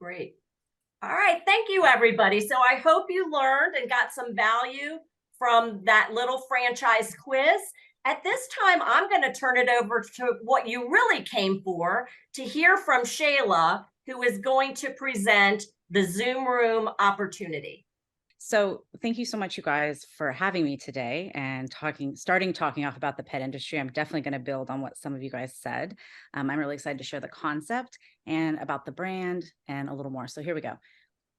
Great. All right. Thank you, everybody. So I hope you learned and got some value from that little franchise quiz. At this time, I'm going to turn it over to what you really came for to hear from Shayla, who is going to present the Zoom Room opportunity. So thank you so much, you guys, for having me today and starting talking off about the pet industry. I'm definitely going to build on what some of you guys said. I'm really excited to share the concept and about the brand and a little more. So here we go.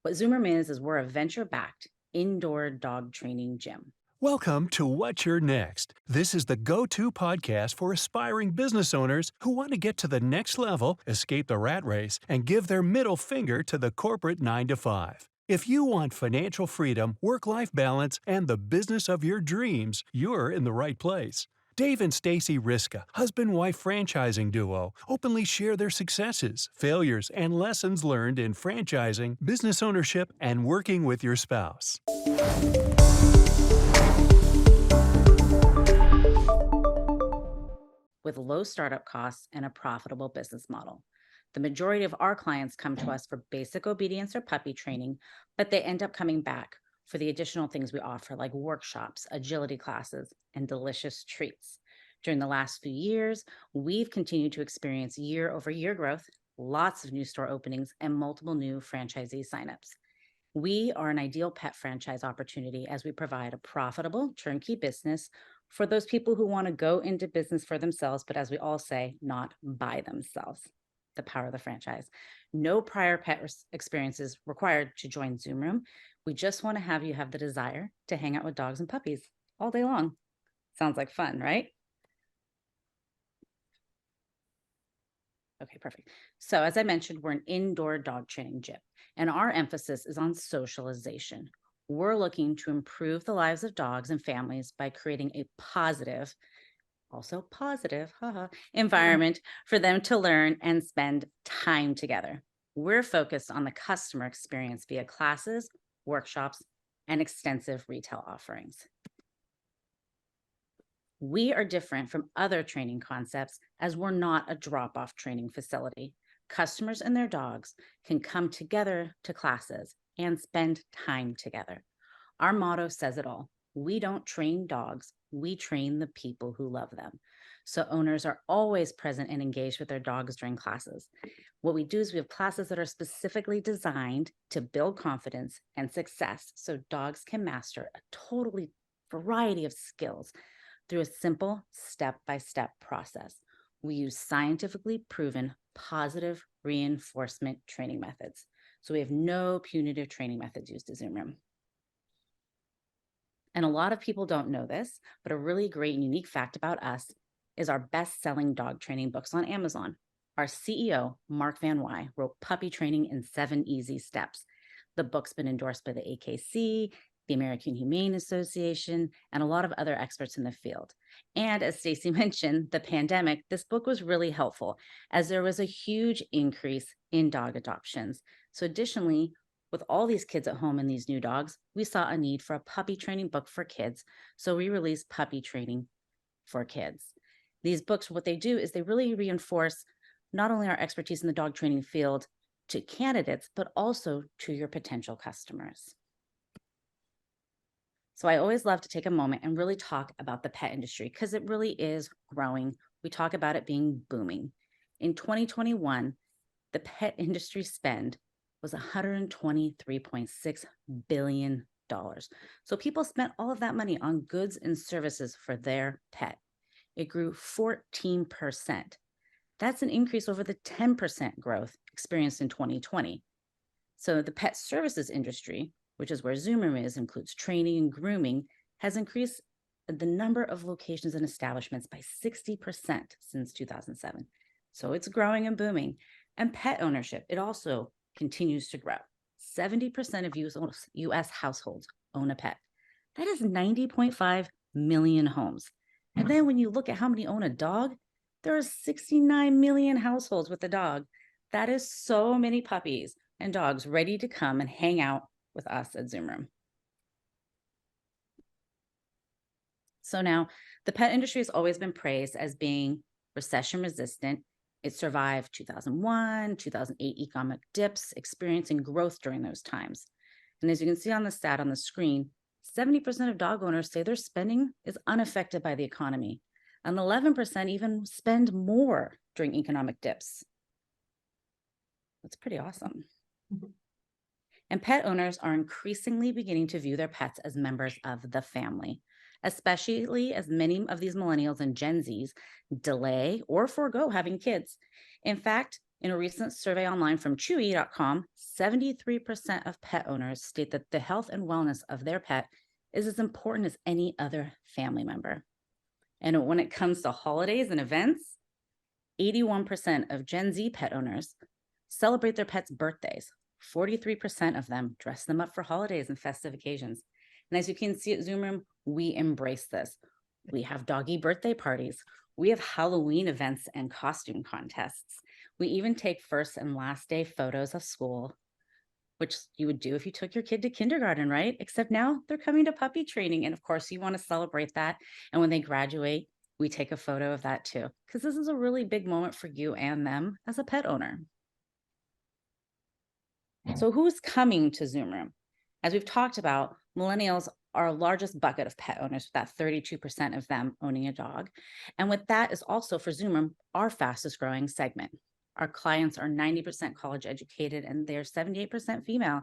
What Zoomer is we're a venture-backed indoor dog training gym. Welcome to What's Your Next. This is the go-to podcast for aspiring business owners who want to get to the next level, escape the rat race, and give their middle finger to the corporate 9 to 5. If you want financial freedom, work-life balance, and the business of your dreams, you're in the right place. Dave and Stacy Riska, husband-wife franchising duo, openly share their successes, failures, and lessons learned in franchising, business ownership, and working with your spouse. With low startup costs and a profitable business model. The majority of our clients come to us for basic obedience or puppy training, but they end up coming back for the additional things we offer, like workshops, agility classes, and delicious treats. During the last few years, we've continued to experience year over year growth, lots of new store openings, and multiple new franchisee signups. We are an ideal pet franchise opportunity as we provide a profitable turnkey business for those people who want to go into business for themselves, but as we all say, not by themselves. The power of the franchise. No prior experiences required to join Zoom Room. We just want to have you have the desire to hang out with dogs and puppies all day long. Sounds like fun, right? Okay, perfect. So, as I mentioned, we're an indoor dog training gym, and our emphasis is on socialization. We're looking to improve the lives of dogs and families by creating a positive, also positive, haha, environment for them to learn and spend time together. We're focused on the customer experience via classes, workshops, and extensive retail offerings. We are different from other training concepts as we're not a drop off training facility. Customers and their dogs can come together to classes and spend time together. Our motto says it all. We don't train dogs, we train the people who love them. So owners are always present and engaged with their dogs during classes. What we do is we have classes that are specifically designed to build confidence and success so dogs can master a totally variety of skills through a simple step-by-step process. We use scientifically proven positive reinforcement training methods. So we have no punitive training methods used at Zoom Room. And a lot of people don't know this, but a really great and unique fact about us is our best-selling dog training books on Amazon. Our CEO, Mark Van Wy, wrote Puppy Training in 7 Easy Steps. The book's been endorsed by the AKC, the American Humane Association, and a lot of other experts in the field. And as Stacy mentioned, the pandemic, this book was really helpful as there was a huge increase in dog adoptions. So additionally, with all these kids at home and these new dogs, we saw a need for a puppy training book for kids. So we released Puppy Training for Kids. These books, what they do is they really reinforce not only our expertise in the dog training field to candidates, but also to your potential customers. So I always love to take a moment and really talk about the pet industry because it really is growing. We talk about it being booming. In 2021, the pet industry spend was $123.6 billion. So people spent all of that money on goods and services for their pet. It grew 14%. That's an increase over the 10% growth experienced in 2020. So the pet services industry, which is where Zoomer includes training and grooming, has increased the number of locations and establishments by 60% since 2007. So it's growing and booming. And pet ownership, it also continues to grow. 70% of US households own a pet. That is 90.5 million homes. And then when you look at how many own a dog, there are 69 million households with a dog. That is so many puppies and dogs ready to come and hang out with us at Zoom Room. So now the pet industry has always been praised as being recession resistant It survived 2001, 2008 economic dips, experiencing growth during those times. And as you can see on the stat on the screen, 70% of dog owners say their spending is unaffected by the economy, and 11% even spend more during economic dips. That's pretty awesome. And pet owners are increasingly beginning to view their pets as members of the family, especially as many of these millennials and Gen Zs delay or forego having kids. In fact, in a recent survey online from Chewy.com, 73% of pet owners state that the health and wellness of their pet is as important as any other family member. And when it comes to holidays and events, 81% of Gen Z pet owners celebrate their pets' birthdays. 43% of them dress them up for holidays and festive occasions. And as you can see at Zoom Room, we embrace this. We have doggy birthday parties. We have Halloween events and costume contests. We even take first and last day photos of school, which you would do if you took your kid to kindergarten, right? Except now they're coming to puppy training. And of course, you want to celebrate that. And when they graduate, we take a photo of that too, because this is a really big moment for you and them as a pet owner. So who's coming to Zoom Room? As we've talked about, millennials are our largest bucket of pet owners, with that 32% of them owning a dog. And with that is also for Zoom Room, our fastest growing segment. Our clients are 90% college educated and they're 78% female.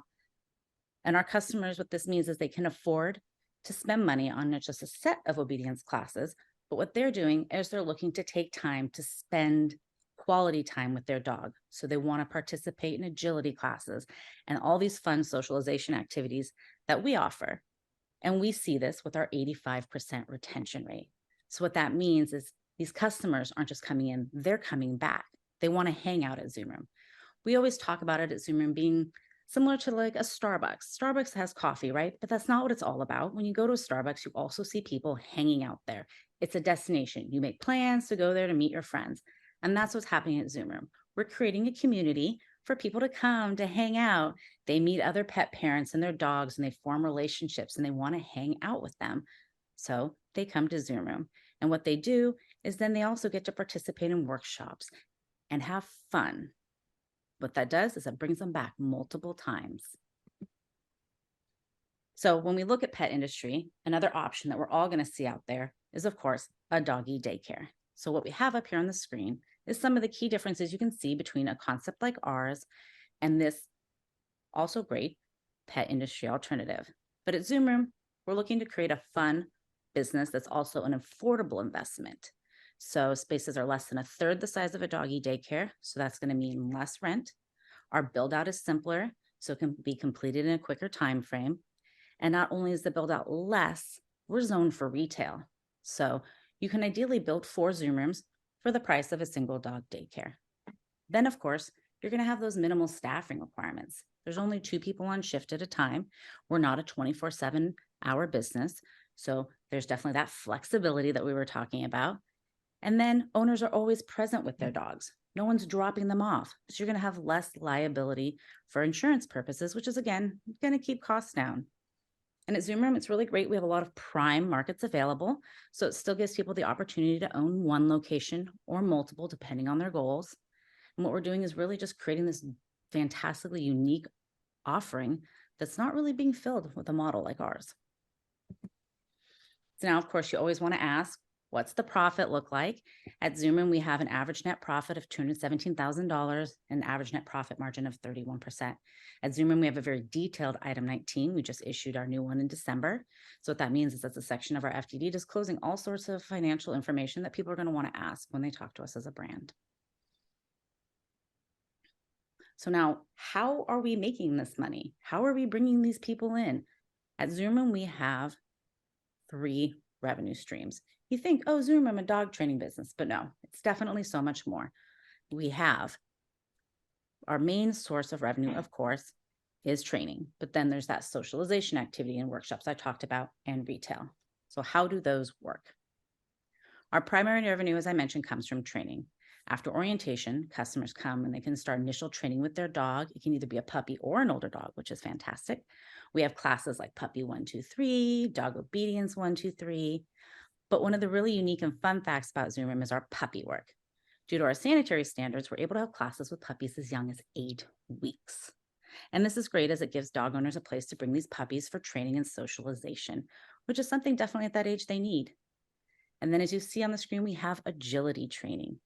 And our customers, what this means is they can afford to spend money on not just a set of obedience classes, but what they're doing is they're looking to take time to spend quality time with their dog. So they want to participate in agility classes and all these fun socialization activities that we offer. And we see this with our 85% retention rate. So what that means is these customers aren't just coming in, they're coming back. They want to hang out at Zoom Room. We always talk about it at Zoom Room being similar to like a Starbucks. Starbucks has coffee, right? But that's not what it's all about. When you go to a Starbucks, you also see people hanging out there. It's a destination. You make plans to go there to meet your friends. And that's what's happening at Zoom Room. We're creating a community for people to come to hang out. They meet other pet parents and their dogs and they form relationships and they want to hang out with them. So they come to Zoom Room. And what they do is then they also get to participate in workshops and have fun. What that does is it brings them back multiple times. So when we look at pet industry, another option that we're all going to see out there is, of course, a doggy daycare. So what we have up here on the screen is some of the key differences you can see between a concept like ours and this also great pet industry alternative. But at Zoom Room, we're looking to create a fun business that's also an affordable investment. So spaces are less than a third the size of a doggy daycare. So that's going to mean less rent. Our build out is simpler, so it can be completed in a quicker time frame. And not only is the build out less, we're zoned for retail. So you can ideally build 4 Zoom Rooms for the price of a single dog daycare. Then, of course, you're going to have those minimal staffing requirements. There's only 2 people on shift at a time. We're not a 24/7 hour business. So there's definitely that flexibility that we were talking about. And then owners are always present with their dogs. No one's dropping them off. So you're going to have less liability for insurance purposes, which is, again, going to keep costs down. And at Zoom Room, it's really great. We have a lot of prime markets available. So it still gives people the opportunity to own one location or multiple, depending on their goals. And what we're doing is really just creating this fantastically unique offering that's not really being filled with a model like ours. So now, of course, you always want to ask, what's the profit look like? At Zoom Room, we have an average net profit of $217,000 and an average net profit margin of 31%. At Zoom Room, we have a very detailed item 19. We just issued our new one in December. So what that means is that's a section of our FDD disclosing all sorts of financial information that people are going to want to ask when they talk to us as a brand. So now, how are we making this money? How are we bringing these people in? At Zoom Room, we have 3 revenue streams. You think, oh, Zoom, I'm a dog training business, but no, it's definitely so much more. We have our main source of revenue, of course, is training, but then there's that socialization activity and workshops I talked about and retail. So how do those work? Our primary revenue, as I mentioned, comes from training. After orientation, customers come and they can start initial training with their dog. It can either be a puppy or an older dog, which is fantastic. We have classes like Puppy 1, 2, 3, Dog Obedience 1, 2, 3. But one of the really unique and fun facts about Zoom Room is our puppy work. Due to our sanitary standards, we're able to have classes with puppies as young as 8 weeks. And this is great as it gives dog owners a place to bring these puppies for training and socialization, which is something definitely at that age they need. And then as you see on the screen, we have agility training.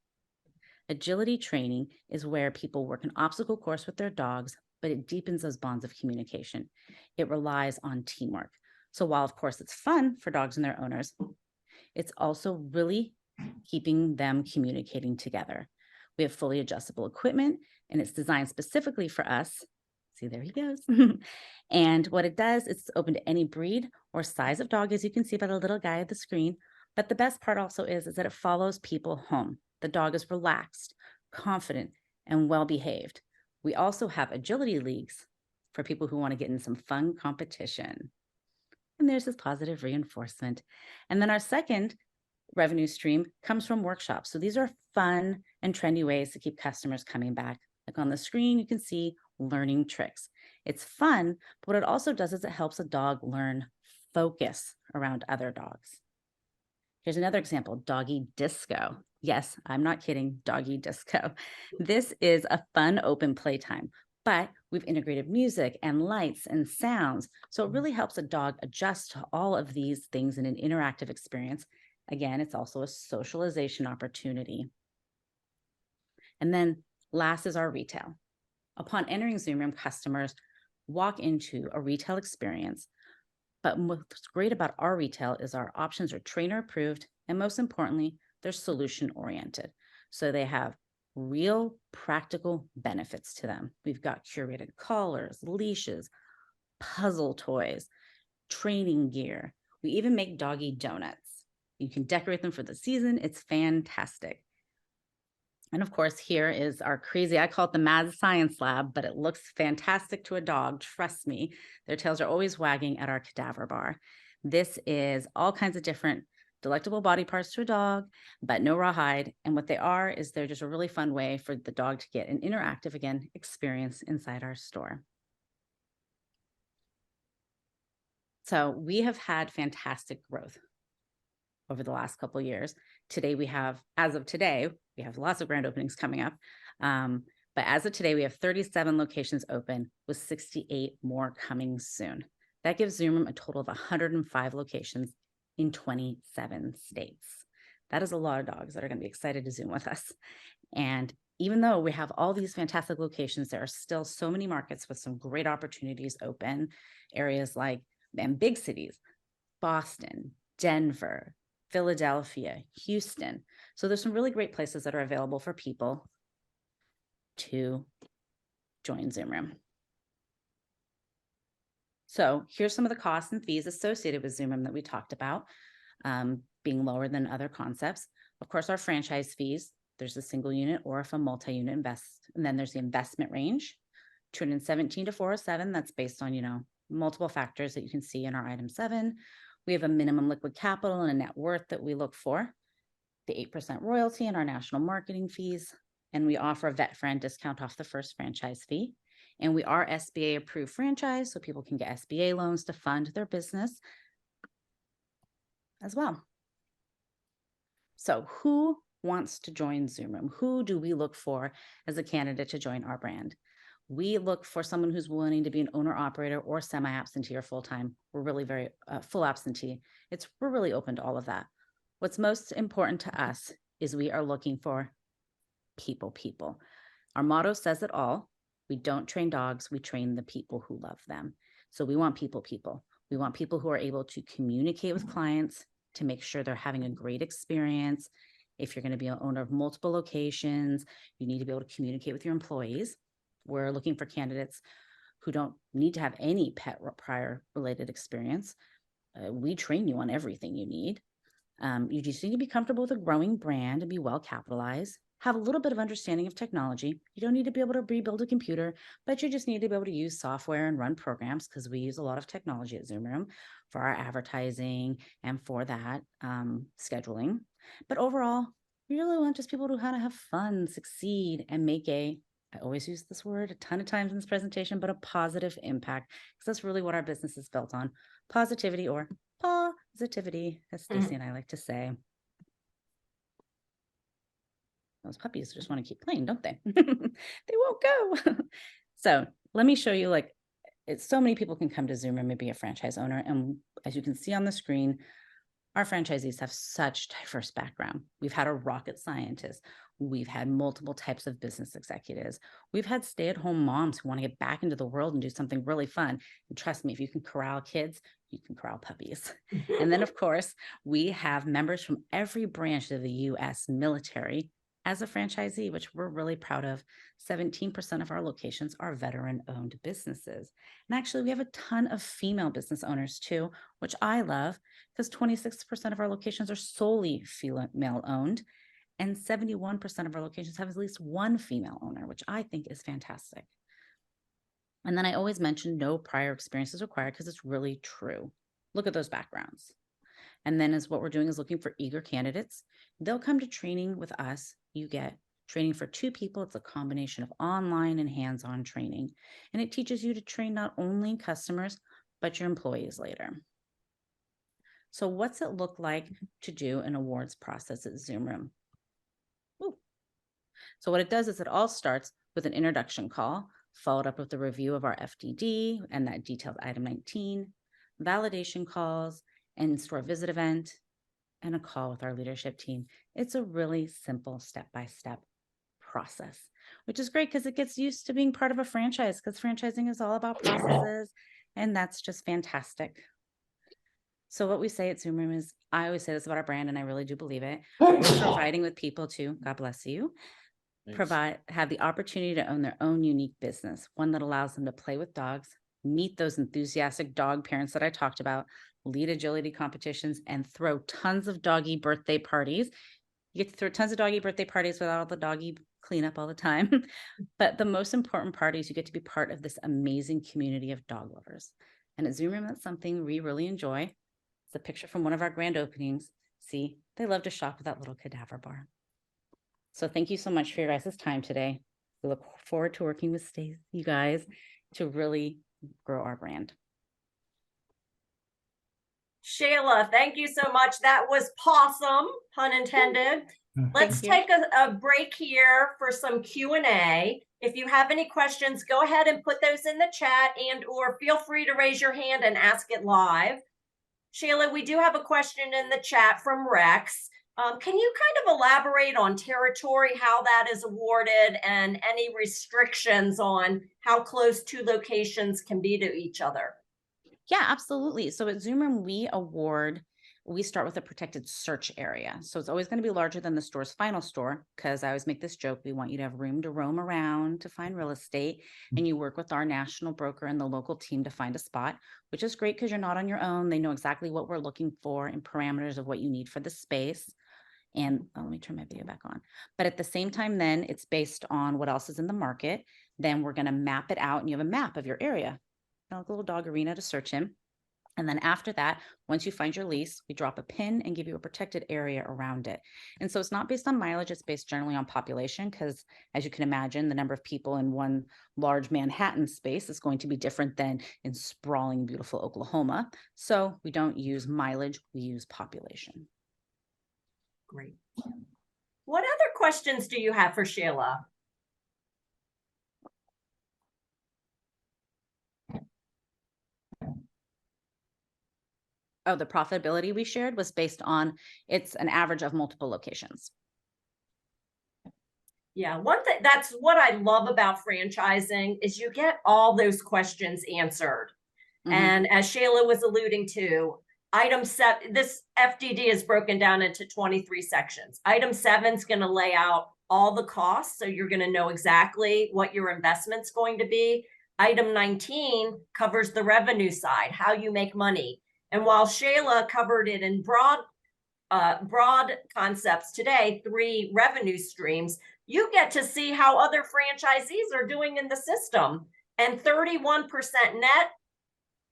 Agility training is where people work an obstacle course with their dogs, but it deepens those bonds of communication. It relies on teamwork. So while, of course, it's fun for dogs and their owners, it's also really keeping them communicating together. We have fully adjustable equipment, and it's designed specifically for us. See, there he goes. And what it does, it's open to any breed or size of dog, as you can see by the little guy at the screen. But the best part also is that it follows people home. The dog is relaxed, confident, and well-behaved. We also have agility leagues for people who want to get in some fun competition. And there's this positive reinforcement. And then our second revenue stream comes from workshops. So these are fun and trendy ways to keep customers coming back. Like on the screen, you can see learning tricks. It's fun, but what it also does is it helps a dog learn focus around other dogs. Here's another example, doggy disco. Yes, I'm not kidding, doggy disco. This is a fun open playtime, but we've integrated music and lights and sounds. So it really helps a dog adjust to all of these things in an interactive experience. Again, it's also a socialization opportunity. And then last is our retail. Upon entering Zoom Room, customers walk into a retail experience. But what's great about our retail is our options are trainer approved, and most importantly, they're solution oriented. So they have real practical benefits to them. We've got curated collars, leashes, puzzle toys, training gear. We even make doggy donuts. You can decorate them for the season. It's fantastic. And of course, here is our crazy, I call it the mad science lab, but it looks fantastic to a dog. Trust me, their tails are always wagging at our cadaver bar. This is all kinds of different delectable body parts to a dog, but no rawhide. And what they are is they're just a really fun way for the dog to get an interactive, again, experience inside our store. So we have had fantastic growth over the last couple of years. As of today, we have lots of grand openings coming up. But as of today, we have 37 locations open with 68 more coming soon. That gives Zoom Room a total of 105 locations in 27 states. That is a lot of dogs that are going to be excited to Zoom with us. And even though we have all these fantastic locations, there are still so many markets with some great opportunities open. Areas like, and big cities, Boston, Denver, Philadelphia, Houston. So there's some really great places that are available for people to join Zoom Room. So here's some of the costs and fees associated with Zoom Room that we talked about, being lower than other concepts. Of course, our franchise fees, there's a single unit or if a multi-unit invest, and then there's the investment range, 217 to 407. That's based on, multiple factors that you can see in our item 7. We have a minimum liquid capital and a net worth that we look for, the 8% royalty and our national marketing fees, and we offer a vet friend discount off the first franchise fee. And we are SBA approved franchise, so people can get SBA loans to fund their business as well. So who wants to join Zoom Room? Who do we look for as a candidate to join our brand? We look for someone who's willing to be an owner operator or semi-absentee or full-time. We're really very full absentee. We're really open to all of that. What's most important to us is we are looking for people. Our motto says it all. We don't train dogs, we train the people who love them. So we want people. We want people who are able to communicate with clients to make sure they're having a great experience. If you're going to be an owner of multiple locations, you need to be able to communicate with your employees. We're looking for candidates who don't need to have any pet prior related experience. We train you on everything you need. You just need to be comfortable with a growing brand and be well capitalized. Have a little bit of understanding of technology. You don't need to be able to rebuild a computer, but you just need to be able to use software and run programs because we use a lot of technology at Zoom Room for our advertising and for that scheduling. But overall, we really want just people to kind of have fun, succeed, and make I always use this word a ton of times in this presentation, but a positive impact, because that's really what our business is built on. Positivity or positivity, as Stacy and I like to say. Those puppies just want to keep playing, don't they? They won't go. So let me show you, like, it's so many people can come to Zoom Room and be a franchise owner. And as you can see on the screen, our franchisees have such diverse background. We've had a rocket scientist. We've had multiple types of business executives. We've had stay-at-home moms who want to get back into the world and do something really fun. And trust me, if you can corral kids, you can corral puppies. And then, of course, we have members from every branch of the U.S. military as a franchisee, which we're really proud of. 17% of our locations are veteran-owned businesses. And actually, we have a ton of female business owners too, which I love, because 26% of our locations are solely female-owned, and 71% of our locations have at least one female owner, which I think is fantastic. And then I always mention no prior experience is required, because it's really true. Look at those backgrounds. And then what we're doing is looking for eager candidates. They'll come to training with us. You get training for 2 people. It's a combination of online and hands-on training. And it teaches you to train not only customers, but your employees later. So what's it look like to do an awards process at Zoom Room? Ooh. So what it does is it all starts with an introduction call, followed up with the review of our FDD and that detailed item 19, validation calls, and in-store visit event, and a call with our leadership team. It's a really simple step-by-step process, which is great because it gets used to being part of a franchise, because franchising is all about processes, and that's just fantastic. So what we say at Zoom Room is, I always say this about our brand, and I really do believe it. We're providing with people to, God bless you, have the opportunity to own their own unique business, one that allows them to play with dogs, meet those enthusiastic dog parents that I talked about, lead agility competitions, and throw tons of doggy birthday parties. You get to throw tons of doggy birthday parties without all the doggy cleanup all the time. But the most important part is you get to be part of this amazing community of dog lovers. And at Zoom Room, that's something we really enjoy. It's a picture from one of our grand openings. See, they love to shop with that little cadaver bar. So thank you so much for your guys' time today. We look forward to working with you guys to really grow our brand. Shayla, thank you so much. That was Pawsome, pun intended. Let's take a break here for some Q&A. If you have any questions, go ahead and put those in the chat, and or feel free to raise your hand and ask it live. Shayla, we do have a question in the chat from Rex. Can you kind of elaborate on territory, how that is awarded, and any restrictions on how close 2 locations can be to each other? Yeah, absolutely. So at Zoom Room, we start with a protected search area. So it's always going to be larger than the store's final store, because I always make this joke. We want you to have room to roam around to find real estate. And you work with our national broker and the local team to find a spot, which is great because you're not on your own. They know exactly what we're looking for and parameters of what you need for the space. And let me turn my video back on. But at the same time, then it's based on what else is in the market. Then we're going to map it out, and you have a map of your area, like a little dog arena to search in. And then after that, once you find your lease, we drop a pin and give you a protected area around it. And so it's not based on mileage, it's based generally on population, because as you can imagine, the number of people in one large Manhattan space is going to be different than in sprawling, beautiful Oklahoma. So we don't use mileage, we use population. Great. What other questions do you have for Shayla? Oh, the profitability we shared was based on, it's an average of multiple locations. Yeah, one thing, that's what I love about franchising is you get all those questions answered. And as Shayla was alluding to, item 7, this FDD is broken down into 23 sections. Item 7 is going to lay out all the costs, so you're going to know exactly what your investment's going to be. Item 19 covers the revenue side, how you make money. And while Shayla covered it in broad concepts today, 3 revenue streams, you get to see how other franchisees are doing in the system. And 31% net,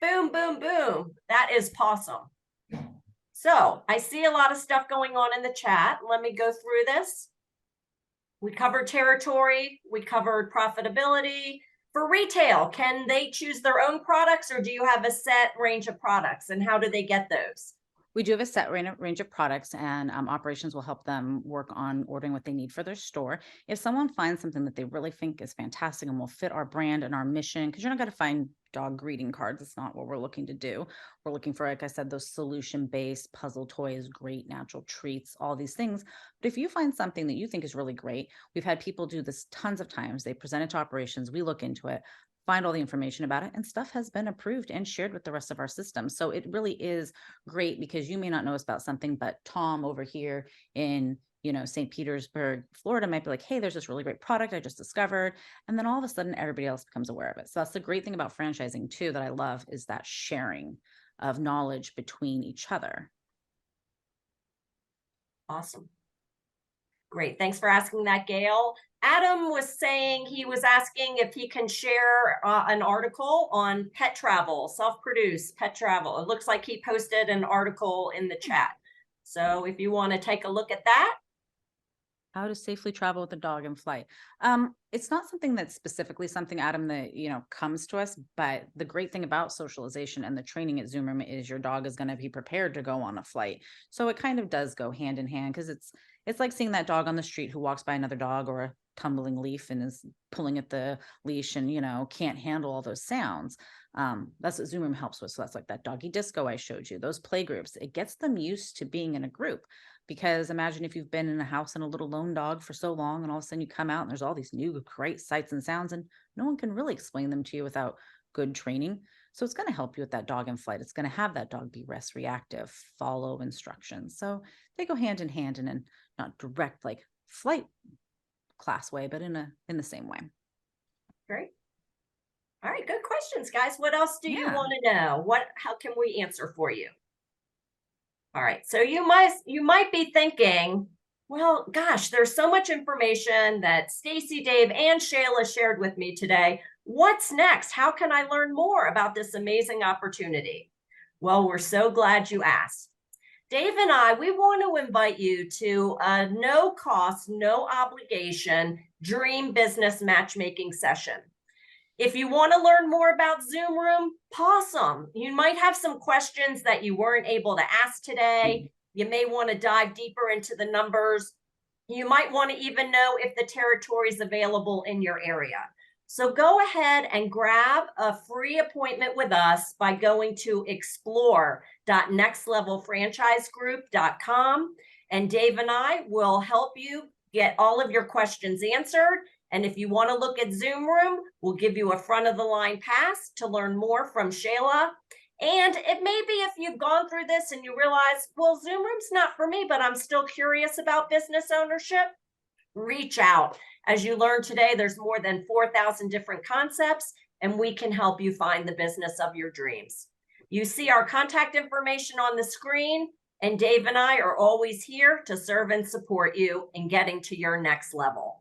boom, boom, boom. That is Pawsome. So I see a lot of stuff going on in the chat. Let me go through this. We covered territory. We covered profitability. For retail, can they choose their own products, or do you have a set range of products, and how do they get those? We do have a set range of products, and operations will help them work on ordering what they need for their store. If someone finds something that they really think is fantastic and will fit our brand and our mission, because you're not going to find dog greeting cards, it's not what we're looking to do. We're looking for, like I said, those solution based puzzle toys, great natural treats, all these things. But if you find something that you think is really great, we've had people do this tons of times. They present it to operations, we look into it, find all the information about it, and stuff has been approved and shared with the rest of our system. So it really is great, because you may not know about something, but Tom over here in, St. Petersburg, Florida might be like, hey, there's this really great product I just discovered. And then all of a sudden everybody else becomes aware of it. So that's the great thing about franchising too, that I love, is that sharing of knowledge between each other. Awesome. Great. Thanks for asking that, Gail. Adam was saying, he was asking if he can share an article on pet travel, self-produced pet travel. It looks like he posted an article in the chat. So if you want to take a look at that. How to safely travel with a dog in flight. It's not something that's specifically something, Adam, that, comes to us, but the great thing about socialization and the training at Zoom Room is your dog is going to be prepared to go on a flight. So it kind of does go hand in hand, because it's like seeing that dog on the street who walks by another dog or a tumbling leaf and is pulling at the leash and, can't handle all those sounds. That's what Zoom Room helps with. So that's like that doggy disco I showed you, those play groups. It gets them used to being in a group. Because imagine if you've been in a house and a little lone dog for so long, and all of a sudden you come out and there's all these new great sights and sounds, and no one can really explain them to you without good training. So it's going to help you with that dog in flight. It's going to have that dog be rest reactive, follow instructions. So they go hand in hand, and in not direct like flight class way, but in the same way. Great. All right, good questions, guys. What else do you Yeah. want to know? How can we answer for you? All right, so you might be thinking, well, gosh, there's so much information that Stacy, Dave, and Shayla shared with me today. What's next? How can I learn more about this amazing opportunity? Well, we're so glad you asked. Dave and I, we want to invite you to a no cost, no obligation dream business matchmaking session. If you want to learn more about Zoom Room, Pawsome, you might have some questions that you weren't able to ask today. You may want to dive deeper into the numbers. You might want to even know if the territory is available in your area. So go ahead and grab a free appointment with us by going to explore.nextlevelfranchisegroup.com, and Dave and I will help you get all of your questions answered. And if you want to look at Zoom Room, we'll give you a front of the line pass to learn more from Shayla. And it may be if you've gone through this and you realize, well, Zoom Room's not for me, but I'm still curious about business ownership, reach out. As you learned today, there's more than 4,000 different concepts, and we can help you find the business of your dreams. You see our contact information on the screen, and Dave and I are always here to serve and support you in getting to your next level.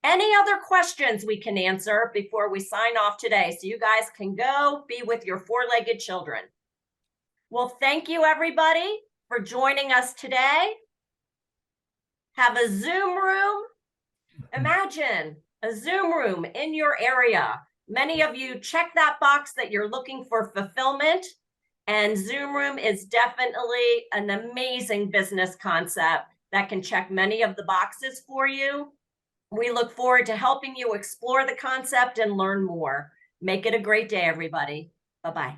Any other questions we can answer before we sign off today, so you guys can go be with your four-legged children? Well, thank you, everybody, for joining us today. Have a Zoom Room. Imagine a Zoom Room in your area. Many of you check that box that you're looking for fulfillment, and Zoom Room is definitely an amazing business concept that can check many of the boxes for you. We look forward to helping you explore the concept and learn more. Make it a great day, everybody. Bye-bye.